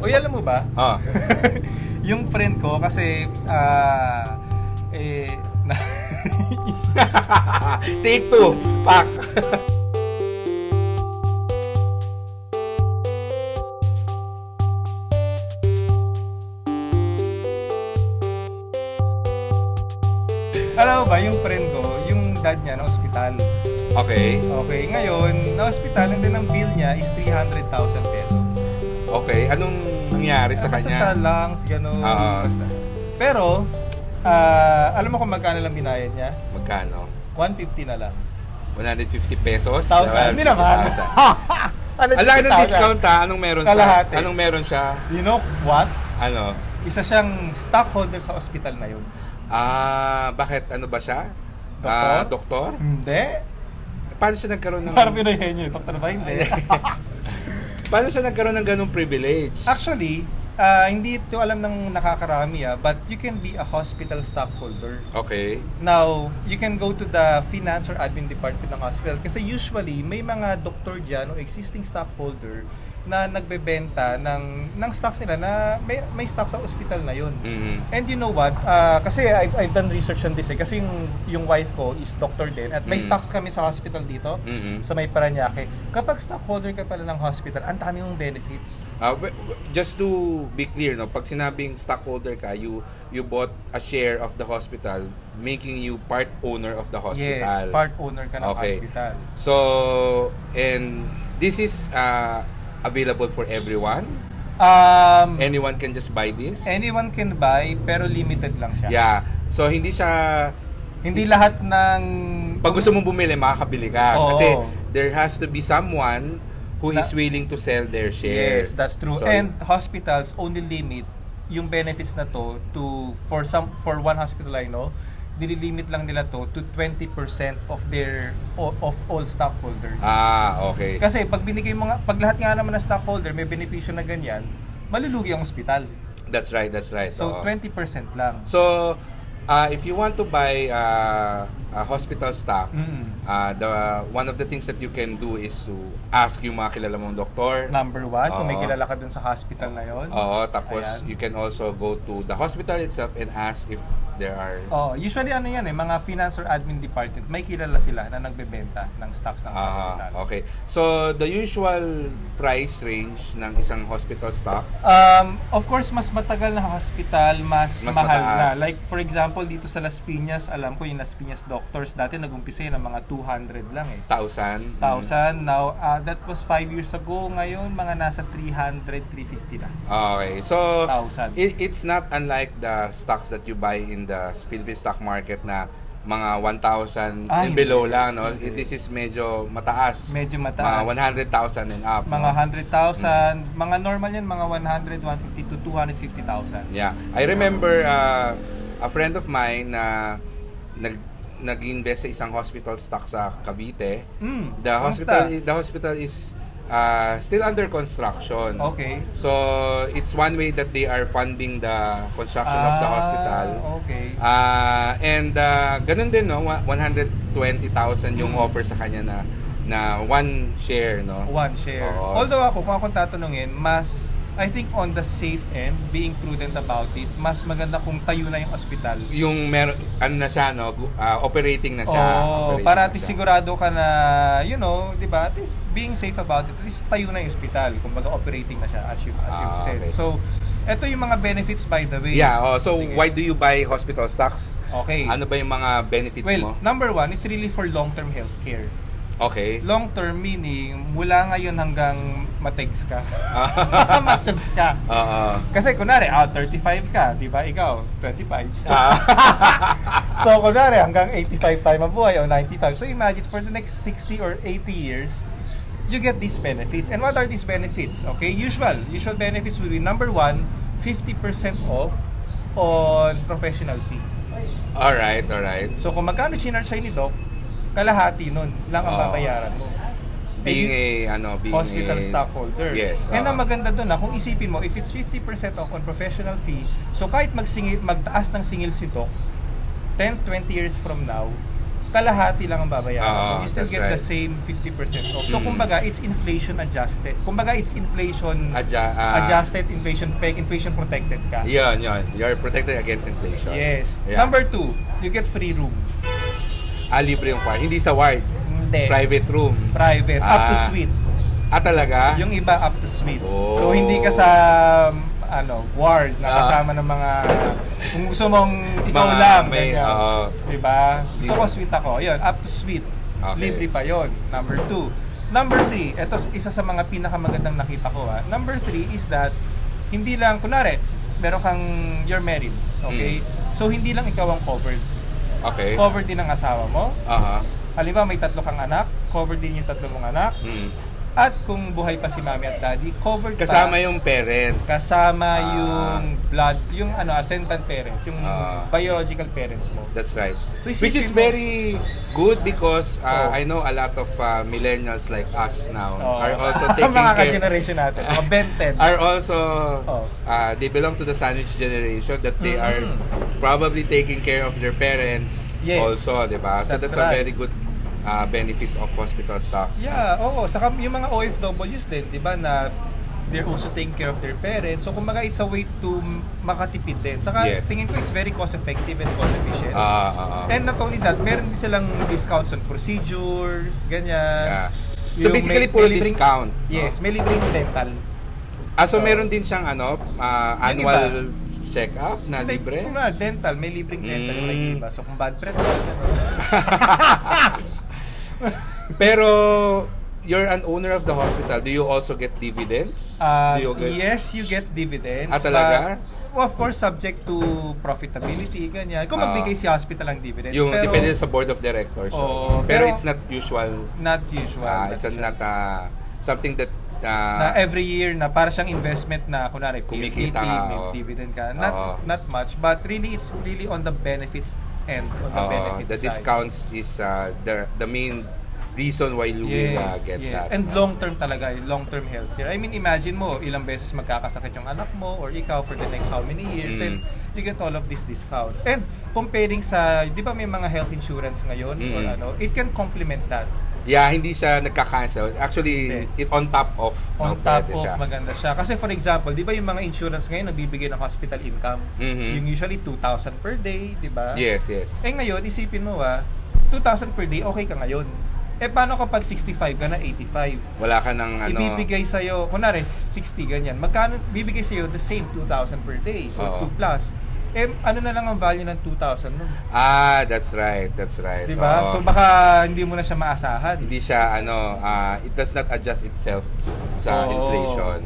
Uy, alam mo ba? Yung friend ko kasi Take two. Pak. Alam mo ba, yung friend ko, yung dad niya na ospital. Okay. Okay, ngayon, na ospital, and then ang bill niya is 300,000 pesos. Okay, anong nangyari sa kanya? Sa lungs, gano'n. Pero, alam mo kung magkano lang binayad niya? Magkano? 150 na lang. 150 pesos? 1,000? Hindi naman. Alak ng discount ha? Anong meron Kalahati. siya? Anong meron siya? You know what? Ano? Isa siyang stockholder sa ospital na yun. Bakit? Ano ba siya? Doktor? Doktor? Hindi. Paano siya nagkaroon ng... Parang pinahenyo. Doktor ba? Hindi. Paano siya nagkaroon ng ganung privilege? Actually, hindi ito alam ng nakakarami but you can be a hospital stockholder. Okay. Now, you can go to the finance or admin department ng hospital kasi usually may mga doktor dyan o existing stockholder na nagbebenta ng stocks nila na may stock sa ospital na yun. And you know what? Kasi I've done research on this kasi yung wife ko is doctor din at may stocks kami sa hospital dito sa may Parañaque. Kapag stockholder ka pala ng hospital, ang dami mong benefits. Just to be clear, no, pag sinabing stockholder ka, you bought a share of the hospital, making you part owner of the hospital. Yes, part owner ka ng hospital. So, and this is available for everyone? Anyone can just buy this? Anyone can buy, pero limited lang siya. Yeah. So, hindi siya... Hindi lahat ng... Pag gusto mong bumili, makakabili ka. Oo. Kasi there has to be someone who is willing to sell their share. Yes, that's true. So, and hospitals only limit yung benefits na to for one hospital I know, nililimit lang nila to 20% of all stockholders. Okay. Kasi pag binigay mo nga, pag lahat nga naman ng stockholder may benepisyo na ganyan, malulugi ang ospital. That's right. So 20% lang. So if you want to buy a hospital stock, one of the things that you can do is to ask yung mga kilala mong doktor. Number one, kung may kilala ka dun sa hospital na yun. Tapos you can also go to the hospital itself and ask if there are... usually ano yan mga finance or admin department, may kilala sila na nagbebenta ng stocks ng hospital. Okay. So, the usual price range ng isang hospital stock? Of course, mas matagal na hospital, mas mahal mataas. na. Like, for example, dito sa Las Piñas, alam ko yung Las Piñas doctors, dati nag-umpisa yun ng mga 200 lang eh. 1,000? 1,000. Now, that was 5 years ago. Ngayon, mga nasa 300, 350 na. Okay. So, 1,000. It's not unlike the stocks that you buy in the Philippine stock market na mga 1,000 and below lang, no? This is medyo mataas. Medyo mataas. Mga 100,000 and up. Mga 100,000. Mga normal yan, mga 100, 150 to 250,000. Yeah. I remember a friend of mine na nag-invest sa isang hospital stock sa Cavite. The hospital is still under construction. Okay. So, it's one way that they are funding the construction of the hospital. Okay. And ganun din, no? 120,000 yung offer sa kanya na one share, no? One share. Although kung akong tatanungin, I think on the safe end, being prudent about it, mas maganda kung tayo na yung ospital. Yung na siya, no? Operating na siya. Para at least sigurado ka na, di ba? At least being safe about it, at least tayo na yung ospital. Kumbaga operating na siya, as you said. Okay. So, ito yung mga benefits by the way. Yeah, so why do you buy hospital stocks? Okay. Ano ba yung mga benefits mo? Well, number one is really for long-term healthcare. Okay. Long-term meaning, mula ngayon hanggang mategs ka. Matchugs ka. Kasi kunwari, 35 ka, di ba? Ikaw, 25. So kunwari, hanggang 85 tayo mabuhay o 95. So imagine, for the next 60 or 80 years, you get these benefits. And what are these benefits? Okay, usual benefits will be number one, 50% off on professional fee. Alright. So kung magkano chinarge sa'yo ni Doc, kalahati nun lang ang babayaran mo. Being hospital stockholder. Yes. And ang maganda doon kung isipin mo, if it's 50% off on professional fee, so kahit magtaas ng singil si Doc, 10-20 years from now, kalahati lang ang babayaran. You still get right. the same 50% off. So kumbaga, it's inflation adjusted. Kumbaga, it's inflation adjusted, inflation protected ka. Yun. You're protected against inflation. Yes. Yeah. Number 2, you get free room. Libre yung ward. Hindi sa ward. Hindi. Private room. Private. Up to suite. Talaga? Yung iba up to suite. So hindi ka sa ward na kasama ng mga kung gusto mong ikaw lang diba? Gusto ko suite ako. Yun, up to suite. Okay. Libre pa yon. Number 2. Number 3, ito isa sa mga pinakamagandang nakita ko. Number 3 is that hindi lang, kunwari, meron kang, you're married. Okay? So hindi lang ikaw ang covered. Okay. Covered din ang asawa mo. Halimbawa, may 3 kang anak, covered din yung 3 mong anak. At kung buhay pa si mami at daddy, covered kasama yung parents. Kasama yung blood, yung ascendant parents, yung biological parents mo. That's right. So, which is very good because I know a lot of millennials like us now are also taking mga care. generation natin, mga Ben 10. Are also, they belong to the sandwich generation that they are probably taking care of their parents also, di ba? So that's a very good benefit of hospital stocks. Yeah, saka yung mga OFWs din, 'di ba, na they're also taking care of their parents. So kumbaga it's a way to makatipid din. Saka tingin ko it's very cost effective and cost efficient. And not only that, meron din silang discounts on procedures, ganyan. So basically puro discount. Yes, may libreng dental. So meron din siyang annual check-up na libre? Kung dental, may libreng dental yung iba. So kung bad breath, pero you're an owner of the hospital. Do you also get dividends? Yes, you get dividends. Talaga? Well, of course, subject to profitability, ganyan. Kung magbigay si hospital ng dividends. Yung depende sa board of directors. Pero it's not usual. Not usual. It's not something that na every year na para siyang investment na kunwari kumikita may dividend ka. Not much, but really it's really on the benefit end, on the benefit the side. Discounts is the main reason why you will get that. And long-term talaga, long-term healthcare. I mean, imagine mo, ilang beses magkakasakit yung anak mo or ikaw for the next how many years, then you get all of these discounts. And comparing sa, di ba may mga health insurance ngayon or it can complement that. Yeah, hindi siya nagka-cancel. Actually, it on top of. On top of, maganda siya. Kasi for example, di ba yung mga insurance ngayon nagbibigay ng hospital income? Yung usually 2,000 per day, di ba? Yes. Ngayon, isipin mo 2,000 per day, okay ka ngayon. Paano kapag 65 ka na, 85? Wala ka ng ibibigay sa'yo, kunwari 60 ganyan, magkano bibigay sa'yo the same 2,000 per day or 2 plus? Ano na lang ang value ng 2,000 nun? That's right. Diba? So baka hindi mo na siya maasahan. Hindi siya, it does not adjust itself sa inflation.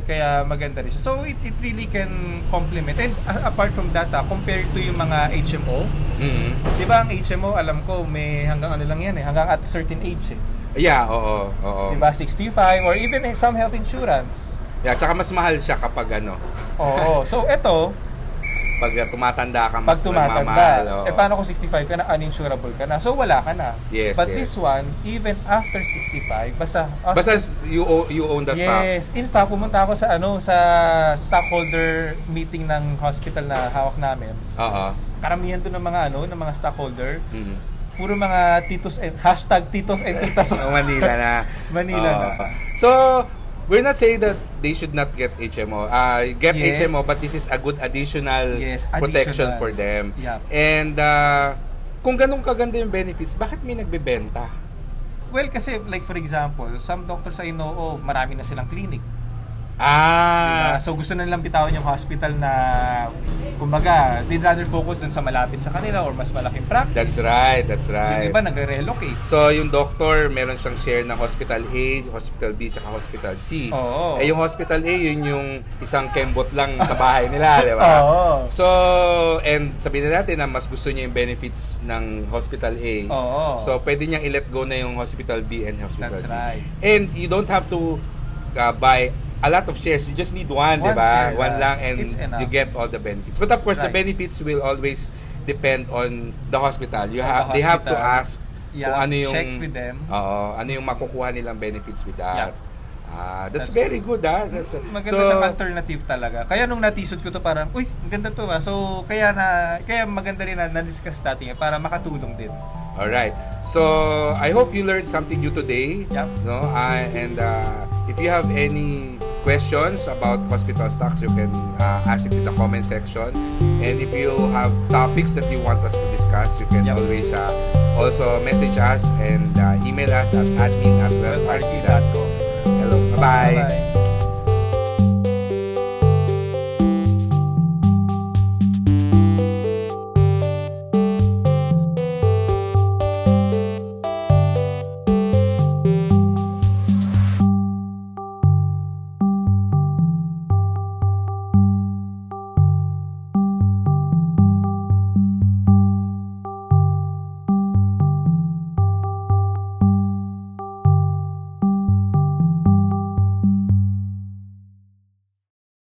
Kaya maganda rin siya. So it really can complement. And apart from that, compared to yung mga HMO, diba ang HMO, alam ko, may hanggang ano lang yan hanggang at certain age Yeah, oo. Diba, 65 or even some health insurance. Yeah, tsaka mas mahal siya kapag So eto, pag tumatanda ka, mas mamahal. Paano kung 65 ka na, uninsurable ka na? So, wala ka na. But this one, even after 65, basta you own the stock. Yes. In fact, pumunta ako sa sa stockholder meeting ng hospital na hawak namin. Karamihan doon ng mga stockholder. Puro mga titos and #titos and titas. Manila na. So, we're not saying that they should not get HMO. HMO, but this is a good additional protection for them. And kung ganun kaganda yung benefits, bakit may nagbebenta? Well, kasi like for example, some doctors I know of, marami na silang clinic. Diba? So gusto na nilang bitawan yung hospital na kumbaga, they'd rather focus dun sa malapit sa kanila or mas malaking practice. That's right. Yung iba nagre-relocate. So yung doctor, meron siyang share ng Hospital A, Hospital B, tsaka Hospital C. Yung Hospital A, yun yung isang kembot lang sa bahay nila, di ba? So, and sabihin na natin na mas gusto niya yung benefits ng Hospital A. So pwede niyang i-let go na yung Hospital B and Hospital C. Right. And you don't have to buy a lot of shares. You just need one, di ba? One lang and you get all the benefits. But of course, the benefits will always depend on the hospital. They have to ask kung ano yung check with them. Ano yung makukuha nilang benefits with that. That's very good, maganda siyang alternative talaga. Kaya nung natisod ko to parang, uy, ang ganda to So kaya maganda rin na discuss natin para makatulong din. All right. So I hope you learned something new today. Yep. No, and if you have any questions about hospital stocks, you can ask it in the comment section. And if you have topics that you want us to discuss, you can always also message us and email us at admin@wellrq.com. Hello. Bye-bye. Bye-bye.